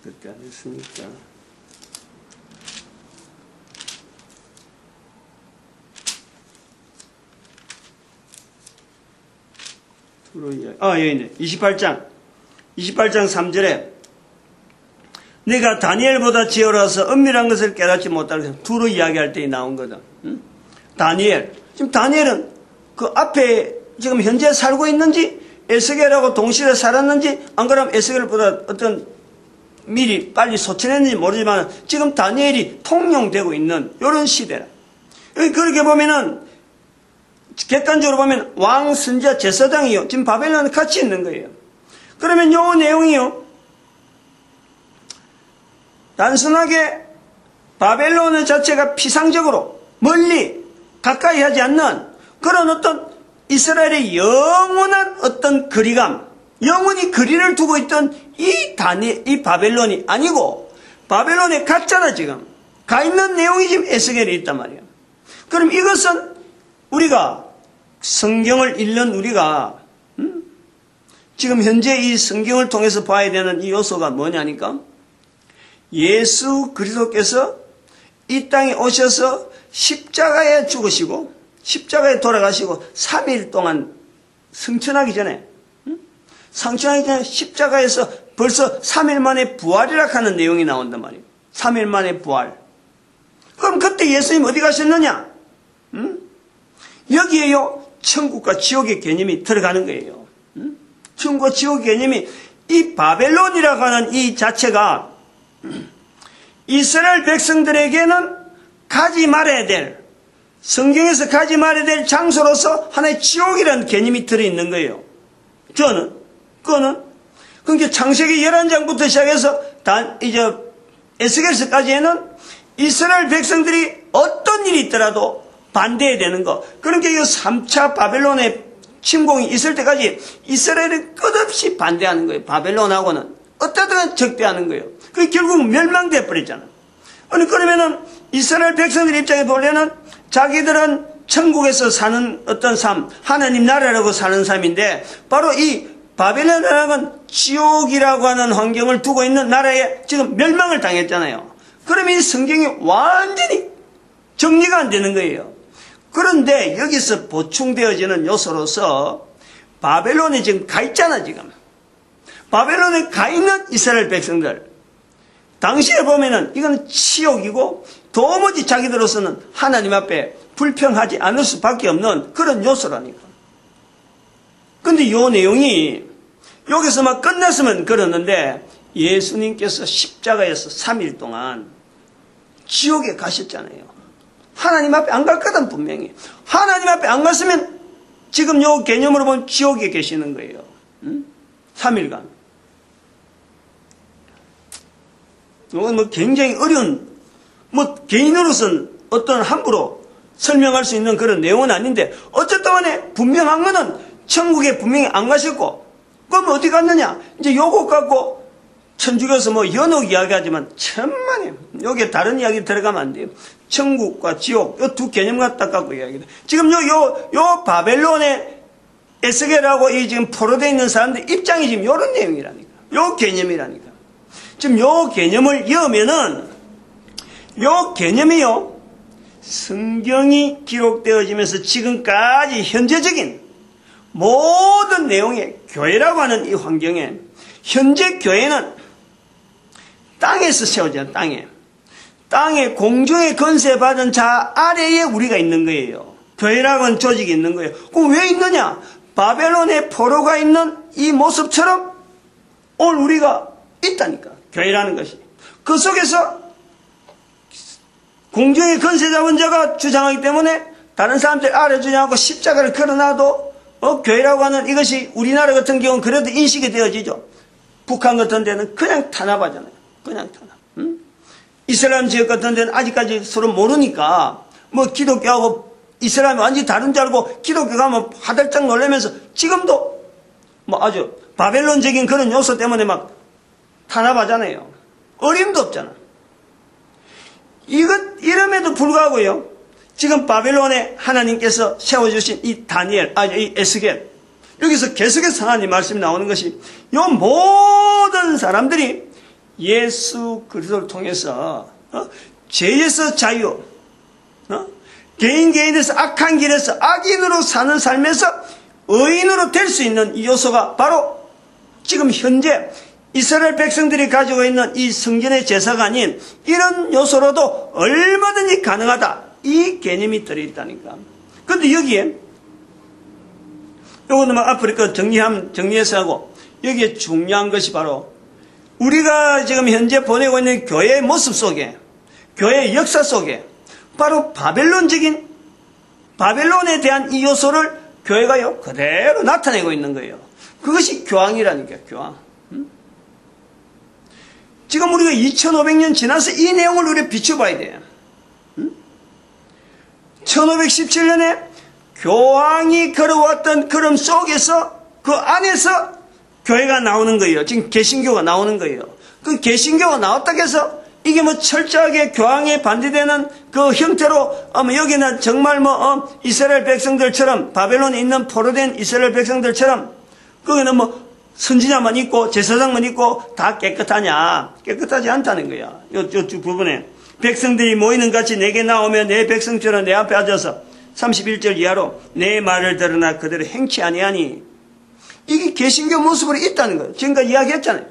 그때 안 했으니까. 여기 있네. 28장 3절에 내가 다니엘보다 지혜로워서 은밀한 것을 깨닫지 못하고 두루 이야기할 때 나온 거다. 응? 다니엘. 지금 다니엘은 그 앞에 지금 현재 살고 있는지 에스겔하고 동시에 살았는지 안 그러면 에스겔보다 어떤 미리 빨리 소천했는지 모르지만 지금 다니엘이 통용되고 있는 이런 시대라. 그렇게 보면은 객관적으로 보면 왕, 선지자, 제사장이요. 지금 바벨론에 같이 있는 거예요. 그러면 요 내용이요, 단순하게 바벨론 자체가 피상적으로 멀리 가까이 하지 않는 그런 어떤 이스라엘의 영원한 어떤 거리감, 영원히 거리를 두고 있던 이 바벨론이 아니고 바벨론에 갔잖아. 지금 가 있는 내용이 지금 에스겔에 있단 말이에요. 그럼 이것은 우리가 성경을 읽는 우리가 지금 현재 이 성경을 통해서 봐야 되는 이 요소가 뭐냐니까, 예수 그리스도께서 이 땅에 오셔서 십자가에 죽으시고 십자가에 돌아가시고 3일 동안 승천하기 전에 십자가에서 벌써 3일 만에 부활이라 하는 내용이 나온단 말이에요. 3일 만에 부활. 그럼 그때 예수님 어디 가셨느냐? 여기에요 천국과 지옥의 개념이 들어가는 거예요. 천국과 지옥의 개념이 이 바벨론이라고 하는 이 자체가 이스라엘 백성들에게는 가지 말아야 될, 성경에서 가지 말아야 될 장소로서 하나의 지옥이라는 개념이 들어있는 거예요. 그거는 그러니까 창세기 11장부터 시작해서 이제 에스겔서까지에는 이스라엘 백성들이 어떤 일이 있더라도 반대해야 되는 거. 그러니까 이 3차 바벨론의 침공이 있을 때까지 이스라엘은 끝없이 반대하는 거예요. 바벨론하고는 어떻든 적대하는 거예요. 그게 결국 멸망돼 버렸잖아. 아니 그러면은 이스라엘 백성들 입장에 보려면 자기들은 천국에서 사는 어떤 삶, 하나님 나라라고 사는 삶인데 바로 이 바벨론이라는 지옥이라고 하는 환경을 두고 있는 나라에 지금 멸망을 당했잖아요. 그러면 이 성경이 완전히 정리가 안 되는 거예요. 그런데 여기서 보충되어지는 요소로서 바벨론에 지금 가 있잖아, 지금. 바벨론에 가 있는 이스라엘 백성들. 당시에 보면은 이건 치욕이고 도무지 자기들로서는 하나님 앞에 불평하지 않을 수밖에 없는 그런 요소라니까. 근데 요 내용이 여기서 막 끝났으면 그러는데 예수님께서 십자가에서 3일 동안 지옥에 가셨잖아요. 하나님 앞에 안 갔거든, 분명히. 하나님 앞에 안 갔으면 지금 요 개념으로 보면 지옥에 계시는 거예요. 3일간. 이건 뭐 굉장히 어려운, 뭐 개인으로서는 어떤 함부로 설명할 수 있는 그런 내용은 아닌데, 어쨌든 간에 분명한 거는 천국에 분명히 안 가셨고, 그럼 어디 갔느냐? 이제 요것 갖고 천주교에서 뭐 연옥 이야기하지만 천만에 여기에 다른 이야기 들어가면 안 돼요. 천국과 지옥 이 두 개념 갖다 갖고 이야기해요. 지금 요 바벨론의 에스겔하고 이 지금 포로되어 있는 사람들 입장이 지금 요런 내용이라니까. 요 개념이라니까. 지금 요 개념을 이으면은 요 개념이요 성경이 기록되어지면서 지금까지 현재적인 모든 내용의 교회라고 하는 이 환경에 현재 교회는 땅에서 세워져요. 땅에 공중에 건세받은 자 아래에 우리가 있는 거예요. 교회라고 하는 조직이 있는 거예요. 그럼 왜 있느냐? 바벨론의 포로가 있는 이 모습처럼 오늘 우리가 있다니까. 교회라는 것이. 그 속에서 공중에 건세 잡은 자가 주장하기 때문에 다른 사람들 아래 주장하고 십자가를 걸어놔도 교회라고 하는 이것이 우리나라 같은 경우는 그래도 인식이 되어지죠. 북한 같은 데는 그냥 탄압하잖아요. 그냥 탄압. 이슬람 지역 같은 데는 아직까지 서로 모르니까 뭐 기독교하고 이슬람이 완전히 다른 줄 알고 기독교 가면 화들짝 놀라면서 지금도 뭐 아주 바벨론적인 그런 요소 때문에 막 탄압하잖아요. 어림도 없잖아. 이름에도 불구하고요. 지금 바벨론에 하나님께서 세워주신 이 이 에스겔. 여기서 계속해서 하나님 말씀이 나오는 것이 이 모든 사람들이 예수 그리스도를 통해서 죄에서 자유, 개인에서 악한 길에서 악인으로 사는 삶에서 의인으로 될 수 있는 이 요소가 바로 지금 현재 이스라엘 백성들이 가지고 있는 이 성전의 제사가 아닌 이런 요소로도 얼마든지 가능하다. 이 개념이 들어있다니까. 그런데 여기에 요거는 막 앞으로 그 정리해서 하고 여기에 중요한 것이 바로 우리가 지금 현재 보내고 있는 교회의 모습 속에 교회의 역사 속에 바로 바벨론에 대한 이 요소를 교회가요 그대로 나타내고 있는 거예요. 그것이 교황이라니까. 교황. 지금 우리가 2500년 지나서 이 내용을 우리가 비춰봐야 돼요. 1517년에 교황이 걸어왔던 걸음 속에서 그 안에서 교회가 나오는 거예요. 지금 개신교가 나오는 거예요. 그 개신교가 나왔다 해서 이게 뭐 철저하게 교황에 반대되는 그 형태로 여기는 정말 이스라엘 백성들처럼 바벨론에 있는 포로된 이스라엘 백성들처럼 거기는 뭐 선지자만 있고 제사장만 있고 다 깨끗하냐? 깨끗하지 않다는 거야. 요 부분에 백성들이 모이는 같이 내게 나오면 내 백성처럼 내 앞에 앉아서 31절 이하로 내 말을 들으나 그대로 행치 아니하니 이게 개신교 모습으로 있다는 거예요. 지금까지 이야기했잖아요.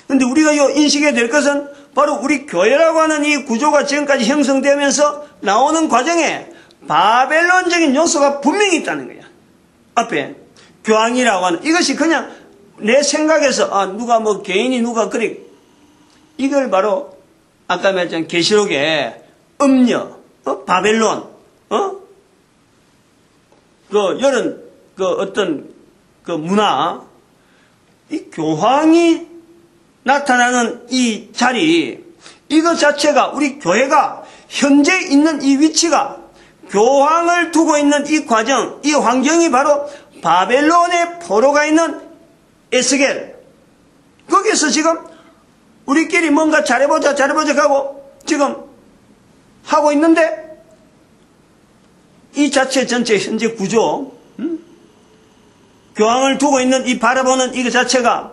그런데 우리가 인식해야 될 것은 바로 우리 교회라고 하는 이 구조가 지금까지 형성되면서 나오는 과정에 바벨론적인 요소가 분명히 있다는 거야. 앞에 교황이라고 하는 이것이 그냥 내 생각에서 누가 뭐 개인이 누가 그래 이걸 바로 아까 말했던 계시록에 음녀, 바벨론, 이런 어떤 문화, 이 교황이 나타나는 이 자리, 이것 자체가 우리 교회가 현재 있는 이 위치가 교황을 두고 있는 이 과정, 이 환경이 바로 바벨론의 포로가 있는 에스겔. 거기서 지금 우리끼리 뭔가 잘해보자 하고 지금 하고 있는데 이 자체 전체 현재 구조, 교황을 두고 있는 이 바라보는 이거 자체가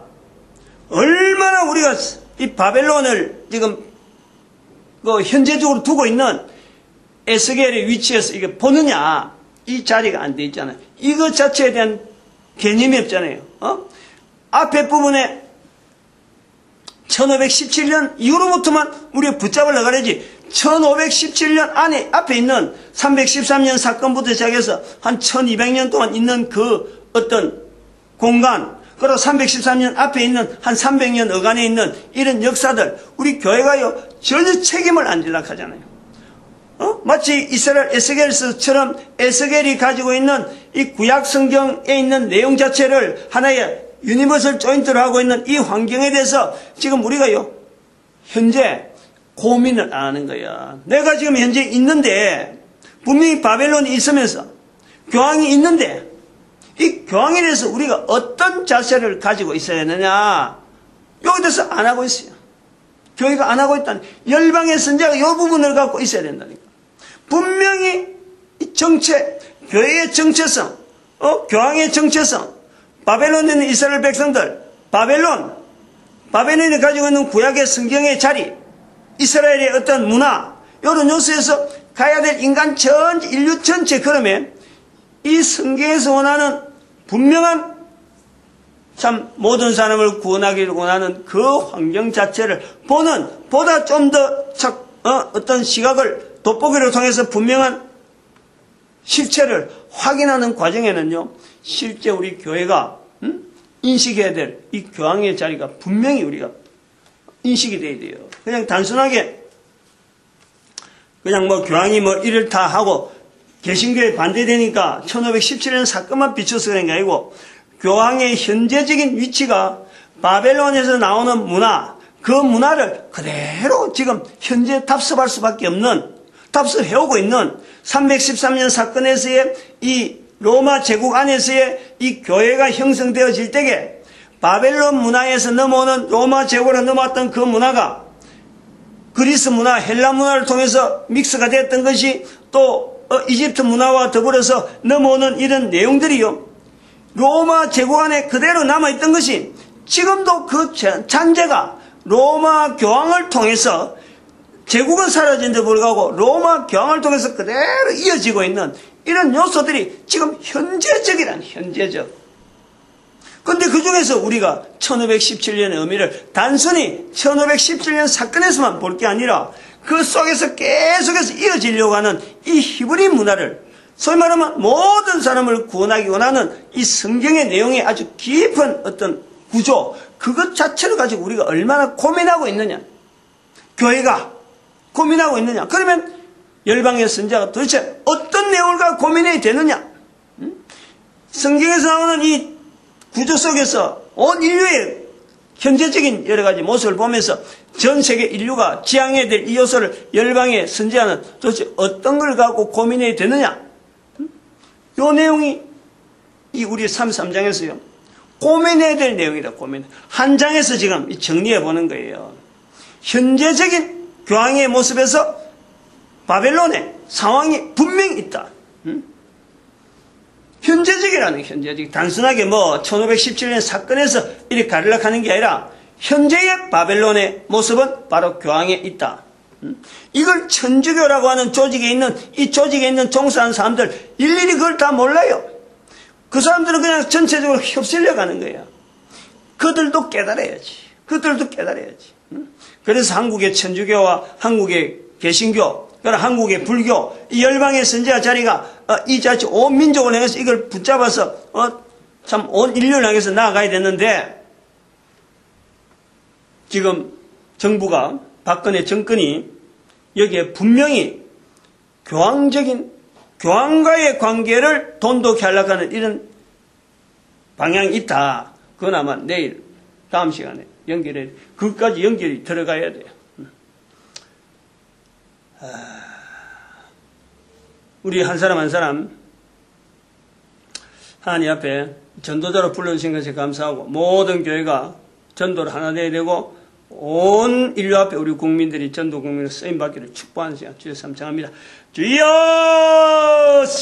얼마나 우리가 이 바벨론을 지금 현재적으로 두고 있는 에스겔의 위치에서 이게 보느냐, 이 자리가 안 돼 있잖아요. 이것 자체에 대한 개념이 없잖아요. 앞에 부분에 1517년 이후로부터만 우리가 붙잡으려고 그러지 1517년 안에 앞에 있는 313년 사건부터 시작해서 한 1200년 동안 있는 그 어떤 공간, 그리고 313년 앞에 있는 한 300년 어간에 있는 이런 역사들, 우리 교회가요 전혀 책임을 안 지려고 하잖아요. 마치 이스라엘 에스겔서처럼 에스겔이 가지고 있는 이 구약 성경에 있는 내용 자체를 하나의 유니버설 조인트로 하고 있는 이 환경에 대해서 지금 우리가요 현재 고민을 안 하는 거야. 내가 지금 현재 있는데 분명히 바벨론이 있으면서 교황이 있는데 이 교황에 대해서 우리가 어떤 자세를 가지고 있어야 되느냐, 여기 대해서 안 하고 있어요. 교회가 안 하고 있다는, 열방의 선자가 이 부분을 갖고 있어야 된다니까. 분명히 이 정체, 교회의 정체성, 교황의 정체성, 바벨론에 있는 이스라엘 백성들, 바벨론이 가지고 있는 구약의 성경의 자리, 이스라엘의 어떤 문화, 이런 요소에서 가야 될 인간 전체, 인류 전체 걸음에 이 성경에서 원하는 분명한 참 모든 사람을 구원하기를 원하는 그 환경 자체를 보는, 보다 좀 더 어떤 시각을 돋보기를 통해서 분명한 실체를 확인하는 과정에는요, 실제 우리 교회가 인식해야 될 이 교황의 자리가 분명히 우리가 인식이 돼야 돼요. 그냥 단순하게 그냥 뭐 교황이 뭐 이를 다 하고 개신교에 반대되니까 1517년 사건만 비춰서 그런 게 아니고 교황의 현재적인 위치가 바벨론에서 나오는 문화, 그 문화를 그대로 지금 현재 답습할 수밖에 없는, 답습해오고 있는 313년 사건에서의 이 로마 제국 안에서의 이 교회가 형성되어질 때에 바벨론 문화에서 넘어오는 로마 제국으로 넘어왔던 그 문화가 그리스 문화, 헬라 문화를 통해서 믹스가 됐던 것이 또 이집트 문화와 더불어서 넘어오는 이런 내용들이요, 로마 제국 안에 그대로 남아있던 것이 지금도 그 잔재가 로마 교황을 통해서, 제국은 사라진데 불구하고 로마 교황을 통해서 그대로 이어지고 있는 이런 요소들이 지금 현재적. 근데 그 중에서 우리가 1517년의 의미를 단순히 1517년 사건에서만 볼 게 아니라 그 속에서 계속해서 이어지려고 하는 이 히브리 문화를, 소위 말하면 모든 사람을 구원하기 원하는 이 성경의 내용의 아주 깊은 어떤 구조, 그것 자체를 가지고 우리가 얼마나 고민하고 있느냐, 교회가 고민하고 있느냐. 그러면 열방의 선자가 도대체 어떤 내용을 갖고 고민해야 되느냐. 성경에서 나오는 이 구조 속에서 온 인류의 현재적인 여러 가지 모습을 보면서 전 세계 인류가 지향해야 될 이 요소를 열방의 선지자는 도대체 어떤 걸 갖고 고민해야 되느냐. 이 내용이 이 우리 33장에서요 고민해야 될 내용이다. 고민. 한 장에서 지금 정리해 보는 거예요. 현재적인 교황의 모습에서 바벨론의 상황이 분명히 있다. 현재적. 단순하게 뭐 1517년 사건에서 이렇게 가르려고 하는 게 아니라 현재의 바벨론의 모습은 바로 교황에 있다. 이걸 천주교라고 하는 조직에 있는, 이 조직에 있는 종사하는 사람들 일일이 그걸 다 몰라요. 그 사람들은 그냥 전체적으로 휩쓸려 가는 거예요. 그들도 깨달아야지. 그래서 한국의 천주교와 한국의 개신교, 그러나 한국의 불교, 이 열방의 선지자 자리가 이 자체 온 민족을 향해서 이걸 붙잡아서 참 온 인류를 향해서 나아가야 됐는데 지금 정부가 박근혜 정권이 여기에 분명히 교황과의 관계를 돈독히 하려고 하는 이런 방향이 있다. 그건 아마 내일 다음 시간에 그것까지 연결이 들어가야 돼요. 우리 한 사람 한 사람 하나님 앞에 전도자로 불러주신 것에 감사하고 모든 교회가 전도를 하나 돼야 되고 온 인류 앞에 우리 국민들이 전도 국민으로 쓰임받기를 축복하는 시간 주여 삼창합니다. 주여